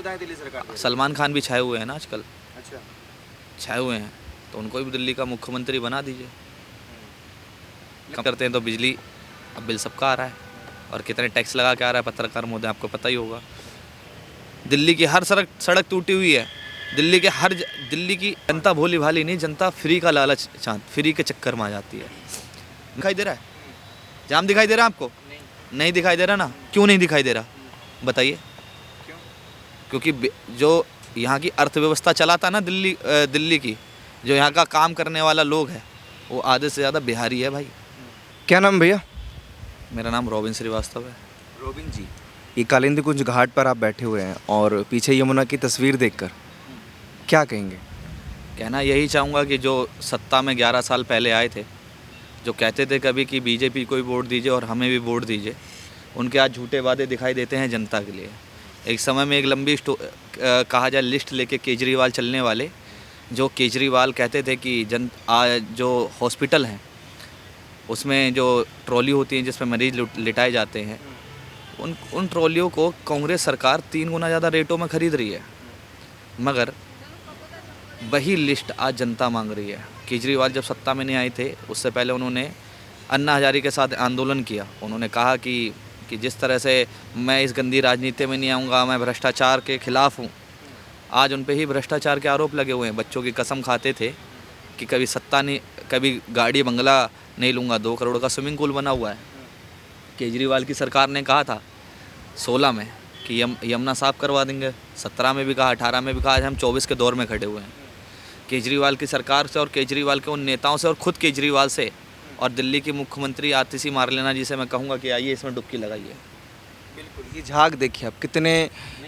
सुविधाएं दिल्ली सरकार दे रही है? सलमान खान भी छाए हुए हैं ना आजकल, अच्छा। छाए हुए हैं, तो उनको भी दिल्ली का मुख्यमंत्री बना दीजिए। कम करते हैं तो बिजली, अब बिल सबका आ रहा है, और कितने टैक्स लगा के आ रहा है पत्रकार महोदय, आपको पता ही होगा। दिल्ली की हर सड़क टूटी हुई है। दिल्ली की जनता भोली भाली नहीं, जनता फ्री का लालच फ्री के चक्कर में आ जाती है। दिखाई दे रहा है? जाम दिखाई दे रहा है आपको? नहीं दिखाई दे रहा ना? क्यों नहीं दिखाई दे रहा बताइए? क्यों? क्योंकि जो यहाँ की अर्थव्यवस्था चलाता ना दिल्ली की, जो यहाँ का काम करने वाला लोग है, वो आधे से ज़्यादा बिहारी है भाई। क्या नाम भैया? मेरा नाम रॉबिन श्रीवास्तव है। रोबिन जी, ये कालिंदी कुंज घाट पर आप बैठे हुए हैं और पीछे यमुना की तस्वीर देखकर क्या कहेंगे? कहना यही चाहूँगा कि जो सत्ता में 11 साल पहले आए थे, जो कहते थे कभी कि बीजेपी को भी वोट दीजिए और हमें भी वोट दीजिए, उनके आज झूठे वादे दिखाई देते हैं जनता के लिए। एक समय में एक लंबी कहा जाए लिस्ट लेके केजरीवाल चलने वाले, जो केजरीवाल कहते थे कि जो हॉस्पिटल हैं उसमें जो ट्रॉली होती है जिसमें मरीज लिटाए जाते हैं, उन ट्रॉलियों को कांग्रेस सरकार 3 गुना ज़्यादा रेटों में ख़रीद रही है। मगर वही लिस्ट आज जनता मांग रही है। केजरीवाल जब सत्ता में नहीं आए थे, उससे पहले उन्होंने अन्ना हजारे के साथ आंदोलन किया। उन्होंने कहा कि जिस तरह से मैं इस गंदी राजनीति में नहीं आऊँगा, मैं भ्रष्टाचार के ख़िलाफ़ हूँ। आज उन पे ही भ्रष्टाचार के आरोप लगे हुए हैं। बच्चों की कसम खाते थे कि कभी सत्ता नहीं, कभी गाड़ी बंगला नहीं लूँगा, 2 करोड़ का स्विमिंग पूल बना हुआ है। केजरीवाल की सरकार ने कहा था 16 में कि यमुना साफ करवा देंगे, 17 में भी कहा, 18 में भी कहा। आज हम 24 के दौर में खड़े हुए हैं। केजरीवाल की सरकार से और केजरीवाल के उन नेताओं से और ख़ुद केजरीवाल से और दिल्ली की मुख्यमंत्री आतिशी मारलेना जी से मैं कहूँगा कि आइए इसमें डुबकी लगाइए। बिल्कुल, ये झाग देखिए आप, कितने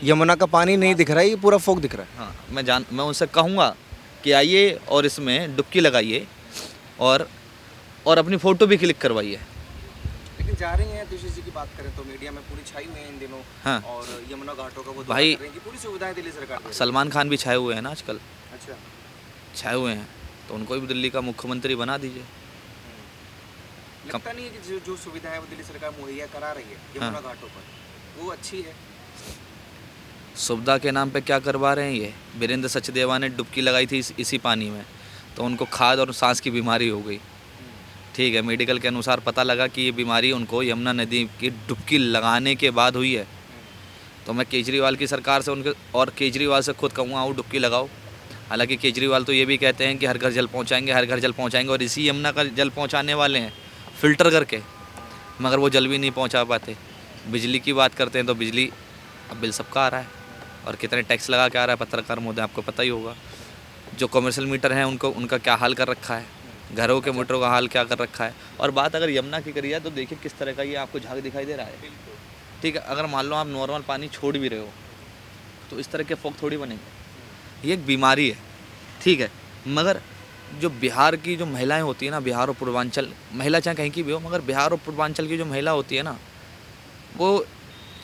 यमुना का पानी नहीं दिख रहा है, ये पूरा फोक दिख रहा है। हाँ, मैं उनसे कहूँगा कि आइए और इसमें डुबकी लगाइए और अपनी फ़ोटो भी क्लिक करवाइए। लेकिन जा रही हैं तुषार जी की बात करें तो मीडिया में पूरी छाई हुई है इन दिनों। हाँ। और यमुना घाटों का वो भाई, कर रहे हैं कि पूरी सुविधाएं दिल्ली सरकार दे रही है। सलमान खान भी छाए हुए हैं ना आजकल, अच्छा। छाए हुए हैं, तो उनको भी दिल्ली का मुख्यमंत्री बना दीजिए। लगता नहीं है कि जो सुविधा है वो दिल्ली सरकार मुहैया करा रही है यमुना घाटों पर, वो अच्छी है? सुविधा के नाम पे क्या करवा रहे हैं ये? वीरेंद्र सचदेवा ने डुबकी लगाई थी इसी पानी में, तो उनको खाद और सांस की बीमारी हो गई। ठीक है, मेडिकल के अनुसार पता लगा कि ये बीमारी उनको यमुना नदी की डुबकी लगाने के बाद हुई है। तो मैं केजरीवाल की सरकार से और केजरीवाल से खुद कहूँगा आओ डुबकी लगाओ। हालांकि केजरीवाल तो ये भी कहते हैं कि हर घर जल पहुँचाएंगे, हर घर जल पहुँचाएंगे, और इसी यमुना का जल पहुँचाने वाले हैं फ़िल्टर करके, मगर वो जल भी नहीं पहुँचा पाते। बिजली की बात करते हैं तो बिजली, अब बिल सबका आ रहा है, और कितने टैक्स लगा के आ रहा है पत्रकार महोदय, आपको पता ही होगा। जो कमर्शियल मीटर हैं उनका क्या हाल कर रखा है, घरों के मीटरों का हाल क्या कर रखा है। और बात अगर यमुना की करी है तो देखिए किस तरह का ये आपको झाग दिखाई दे रहा है। ठीक है, अगर मान लो आप नॉर्मल पानी छोड़ भी रहे हो तो इस तरह के फोक थोड़ी बनेंगे। ये एक बीमारी है, ठीक है। मगर जो बिहार की जो महिलाएं होती है ना, बिहार और पूर्वांचल, महिला चाहे कहीं की भी हो, मगर बिहार और पूर्वांचल की जो महिला होती है ना, वो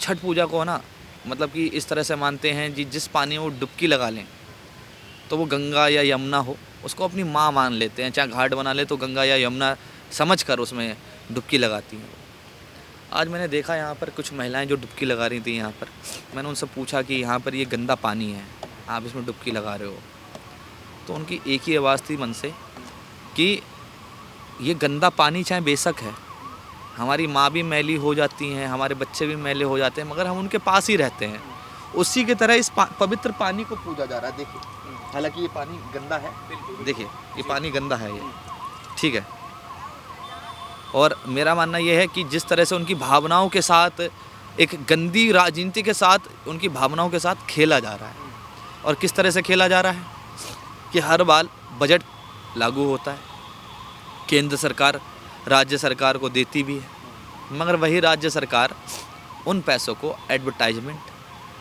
छठ पूजा को ना मतलब कि इस तरह से मानते हैं जी, जिस पानी में वो डुबकी लगा लें तो वो गंगा या यमुना हो, उसको अपनी माँ मान लेते हैं। चाहे घाट बना ले तो गंगा या यमुना समझकर उसमें डुबकी लगाती हैं। आज मैंने देखा यहाँ पर कुछ महिलाएं जो डुबकी लगा रही थी यहाँ पर, मैंने उनसे पूछा कि यहाँ पर ये गंदा पानी है, आप इसमें डुबकी लगा रहे हो, तो उनकी एक ही आवाज़ थी मन से कि ये गंदा पानी चाहे बेशक है, हमारी माँ भी मैली हो जाती हैं, हमारे बच्चे भी मैले हो जाते हैं, मगर हम उनके पास ही रहते हैं। उसी की तरह इस पवित्र पानी को पूजा जा रहा है। देखिए, हालांकि ये पानी गंदा है, देखिए ये पानी गंदा है, ये ठीक है। और मेरा मानना ये है कि जिस तरह से उनकी भावनाओं के साथ, एक गंदी राजनीति के साथ, उनकी भावनाओं के साथ खेला जा रहा है। और किस तरह से खेला जा रहा है कि हर बार बजट लागू होता है, केंद्र सरकार राज्य सरकार को देती भी है, मगर वही राज्य सरकार उन पैसों को एडवर्टाइजमेंट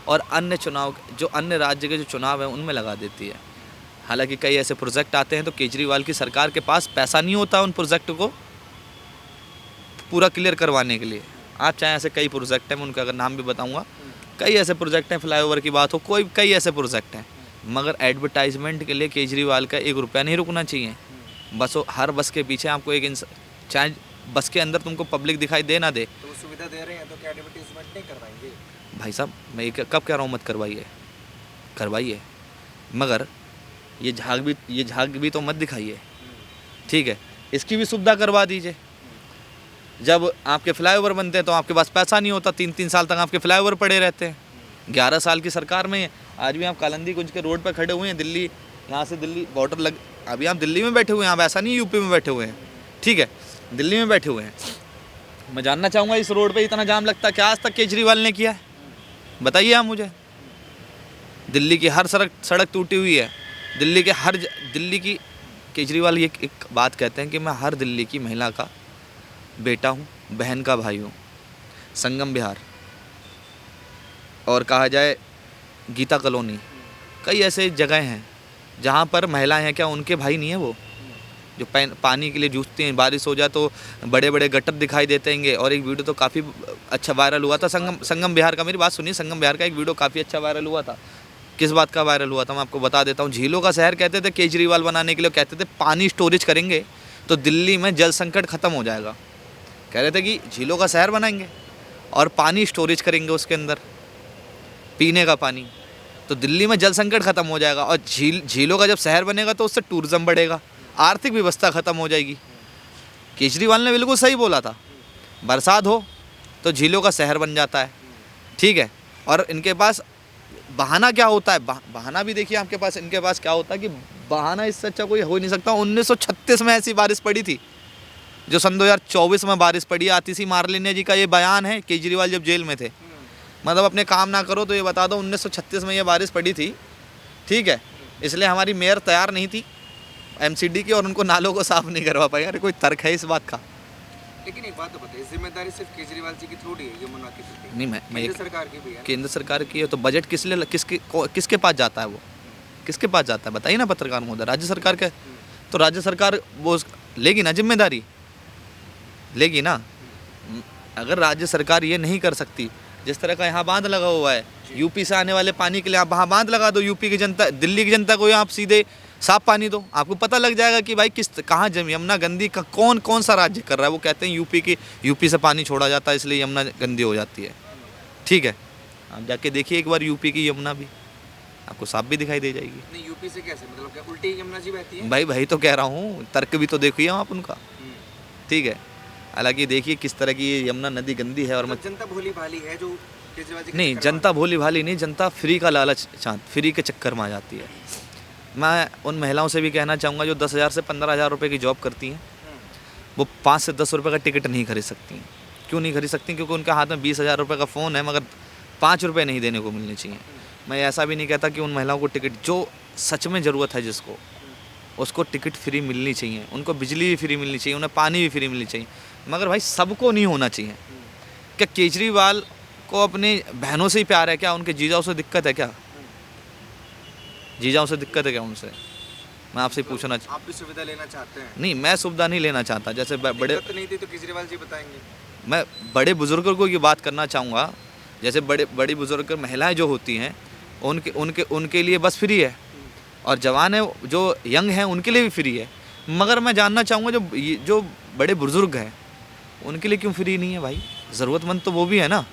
और अन्य चुनाव, जो अन्य राज्य के जो चुनाव हैं उनमें लगा देती है। हालांकि कई ऐसे प्रोजेक्ट आते हैं तो केजरीवाल की सरकार के पास पैसा नहीं होता उन प्रोजेक्ट को पूरा क्लियर करवाने के लिए। आप चाहे ऐसे कई प्रोजेक्ट हैं, मैं उनका अगर नाम भी बताऊंगा, कई ऐसे प्रोजेक्ट हैं, फ्लाईओवर की बात हो, कई ऐसे प्रोजेक्ट हैं, मगर एडवर्टाइजमेंट के लिए केजरीवाल का 1 रुपया नहीं रुकना चाहिए। हर बस के पीछे आपको एक चाहे बस के अंदर तुमको पब्लिक दिखाई दे ना दे, तो वो सुविधा दे रहे हैं तो क्या एडवर्टाइजमेंट नहीं करवाएंगे? भाई साहब मैं कब कह रहा हूँ मत करवाइए, करवाइए, मगर ये झाग भी तो मत दिखाइए, ठीक है। इसकी भी सुविधा करवा दीजिए। जब आपके फ्लाईओवर बनते हैं तो आपके पास पैसा नहीं होता, 3-3 साल तक आपके फ्लाईओवर पड़े रहते हैं। 11 साल की सरकार में आज भी आप कालिंदी कुंज के रोड पर खड़े हुए हैं, दिल्ली, यहाँ से दिल्ली बॉर्डर लग, अभी आप दिल्ली में बैठे हुए हैं, आप ऐसा नहीं यूपी में बैठे हुए हैं, ठीक है, दिल्ली में बैठे हुए हैं। मैं जानना चाहूँगा इस रोड पे इतना जाम लगता क्या आज तक केजरीवाल ने किया है? बताइए आप मुझे। दिल्ली की हर सड़क टूटी हुई है, दिल्ली की केजरीवाल ये एक बात कहते हैं कि मैं हर दिल्ली की महिला का बेटा हूँ, बहन का भाई हूँ। संगम विहार और कहा जाए गीता कॉलोनी, कई ऐसे जगह हैं जहाँ पर महिलाएं हैं, क्या उनके भाई नहीं है वो जो पानी के लिए जूझते हैं? बारिश हो जाए तो बड़े बड़े गटर दिखाई देते हैं। और एक वीडियो तो काफ़ी अच्छा वायरल हुआ था संगम विहार का, मेरी बात सुनिए, संगम विहार का एक वीडियो काफ़ी अच्छा वायरल हुआ था। किस बात का वायरल हुआ था मैं आपको बता देता हूँ। झीलों का शहर कहते थे केजरीवाल बनाने के लिए, कहते थे पानी स्टोरेज करेंगे तो दिल्ली में जल संकट ख़त्म हो जाएगा। कह रहे थे कि झीलों का शहर बनाएंगे और पानी स्टोरेज करेंगे उसके अंदर, पीने का पानी, तो दिल्ली में जल संकट ख़त्म हो जाएगा। और झीलों का जब शहर बनेगा तो उससे टूरिज़्म बढ़ेगा, आर्थिक व्यवस्था ख़त्म हो जाएगी। केजरीवाल ने बिल्कुल सही बोला था, बरसात हो तो झीलों का शहर बन जाता है, ठीक है। और इनके पास बहाना क्या होता है, बहाना भी देखिए आपके पास, इनके पास क्या होता है कि बहाना इससे अच्छा कोई हो ही नहीं सकता। 1936 में ऐसी बारिश पड़ी थी जो सन 2024 में बारिश पड़ी। आतिशी मारलेनिया जी का ये बयान है, केजरीवाल जब जेल में थे, मतलब अपने काम ना करो तो ये बता दो 1936 में ये बारिश पड़ी थी, ठीक है। इसलिए हमारी मेयर तैयार नहीं थी एमसीडी की और उनको नालों को साफ नहीं करवा पाए। अरे कोई तर्क है इस बात का? लेकिन एक बात तो बताइए, जिम्मेदारी सिर्फ केजरीवाल जी की थोड़ी है यमुना की प्रति? नहीं, मैं केंद्र सरकार की भी है। केंद्र सरकार की है तो बजट किसके पास जाता है? वो किसके पास जाता है बताइए ना पत्रकार महोदय। राज्य सरकार के, तो राज्य सरकार वो लेगी ना जिम्मेदारी, लेगी ना। अगर राज्य सरकार ये नहीं कर सकती, जिस तरह का यहाँ बांध लगा हुआ है, यूपी से आने वाले पानी के लिए आप वहाँ बांध लगा दो, यूपी की जनता, दिल्ली की जनता को आप सीधे साफ पानी दो, आपको पता लग जाएगा कि भाई कहाँ यमुना गंदी का कौन सा राज्य कर रहा है। वो कहते हैं यूपी से पानी छोड़ा जाता है इसलिए यमुना गंदी हो जाती है, ठीक है। आप जाके देखिए एक बार यूपी की यमुना भी, आपको साफ भी दिखाई दे जाएगी। नहीं, यूपी से कैसे, मतलब क्या उल्टी यमुना जी बहती है? भाई तो कह रहा हूँ, तर्क भी तो देखिए आप उनका, ठीक है। हालांकि देखिए किस तरह की ये यमुना नदी गंदी है। और जनता भोली भाली है जो केजरीवाल जी नहीं, जनता भोली भाली नहीं, जनता फ्री का लालच फ्री के चक्कर में आ जाती है। मैं उन महिलाओं से भी कहना चाहूँगा जो 10,000 से 15,000 रुपये की जॉब करती हैं, वो 5 से 10 रुपये का टिकट नहीं खरीद सकती हैं। क्यों नहीं खरीद सकती? क्योंकि उनके हाथ में 20,000 रुपये का फ़ोन है, मगर 5 रुपये नहीं देने को मिलने चाहिए। मैं ऐसा भी नहीं कहता कि उन महिलाओं को टिकट, जो सच में ज़रूरत है जिसको, उसको टिकट फ्री मिलनी चाहिए, उनको बिजली भी फ्री मिलनी चाहिए, उन्हें पानी भी फ्री मिलनी चाहिए, मगर भाई सबको नहीं होना चाहिए। क्या केजरीवाल को अपनी बहनों से ही प्यार है क्या? उनके जीजाओं से दिक्कत है क्या? जीजाओं से दिक्कत है क्या उनसे? मैं आपसे पूछना आप भी सुविधा लेना चाहते हैं? नहीं, मैं सुविधा नहीं लेना चाहता। जैसे बड़े नहीं थी तो केजरीवाल जी बताएंगे। मैं बड़े बुजुर्गों को ये बात करना चाहूँगा, जैसे बड़ी बुजुर्ग महिलाएं जो होती हैं उनके लिए बस फ्री है, और जवान है जो यंग हैं उनके लिए भी फ्री है। मगर मैं जानना चाहूँगा जो बड़े बुजुर्ग हैं उनके लिए क्यों फ्री नहीं है भाई? ज़रूरतमंद तो वो भी है ना।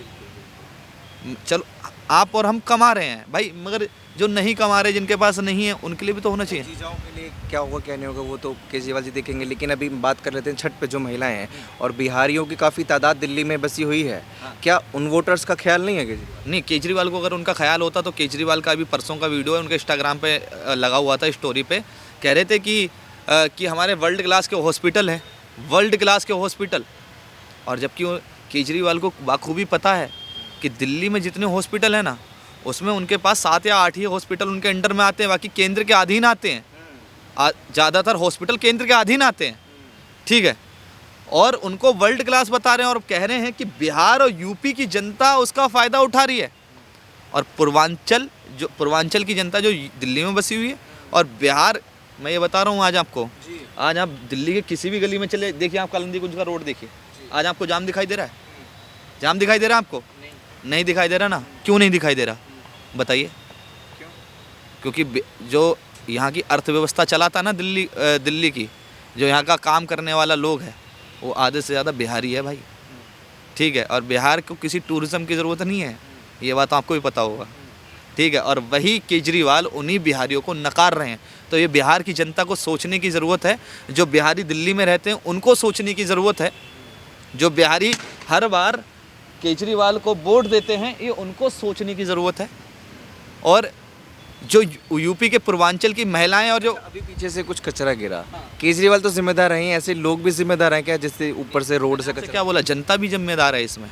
चलो आप और हम कमा रहे हैं भाई, मगर जो नहीं कमा रहे, जिनके पास नहीं है, उनके लिए भी तो होना चाहिए। जीजाओं के लिए क्या होगा क्या नहीं होगा वो तो केजरीवाल जी देखेंगे। लेकिन अभी बात कर लेते हैं छठ पे जो महिलाएं हैं और बिहारियों की काफ़ी तादाद दिल्ली में बसी हुई है, क्या उन वोटर्स का ख्याल नहीं है केजरीवाल? नहीं, केजरीवाल को अगर उनका ख्याल होता तो केजरीवाल का अभी परसों का वीडियो है उनके इंस्टाग्राम पे लगा हुआ था, स्टोरी पे कह रहे थे कि हमारे वर्ल्ड क्लास के हॉस्पिटल हैं, वर्ल्ड क्लास के हॉस्पिटल। और जबकि केजरीवाल को बाखूबी पता है कि दिल्ली में जितने हॉस्पिटल हैं ना, उसमें उनके पास 7 या 8 ही हॉस्पिटल उनके अंडर में आते हैं, बाकी केंद्र के अधीन आते हैं। ज़्यादातर हॉस्पिटल केंद्र के अधीन आते हैं, ठीक है। और उनको वर्ल्ड क्लास बता रहे हैं और कह रहे हैं कि बिहार और यूपी की जनता उसका फ़ायदा उठा रही है, और पूर्वांचल की जनता जो दिल्ली में बसी हुई है। और बिहार, मैं ये बता रहा हूँ आज आपको, आज आप दिल्ली के किसी भी गली में चले देखिए, आप कालिंदी कुंज का रोड देखिए, आज आपको जाम दिखाई दे रहा है? जाम दिखाई दे रहा है आपको? नहीं दिखाई दे रहा ना। क्यों नहीं दिखाई दे रहा बताइए? क्योंकि जो यहाँ की अर्थव्यवस्था चलाता ना दिल्ली की, जो यहाँ का काम करने वाला लोग है, वो आधे से ज़्यादा बिहारी है भाई, ठीक है। और बिहार को किसी टूरिज़्म की ज़रूरत नहीं है, ये बात आपको भी पता होगा, ठीक है, और वही केजरीवाल उन्हीं बिहारियों को नकार रहे हैं। तो ये बिहार की जनता को सोचने की ज़रूरत है, जो बिहारी दिल्ली में रहते हैं उनको सोचने की ज़रूरत है, जो बिहारी हर बार केजरीवाल को वोट देते हैं ये उनको सोचने की ज़रूरत है, और जो यूपी के पूर्वांचल की महिलाएं और जो अभी पीछे से कुछ कचरा गिरा, केजरीवाल तो जिम्मेदार हैं, ऐसे लोग भी जिम्मेदार हैं क्या जिससे ऊपर से रोड से से कचरा? क्या बोला, जनता भी जिम्मेदार है इसमें।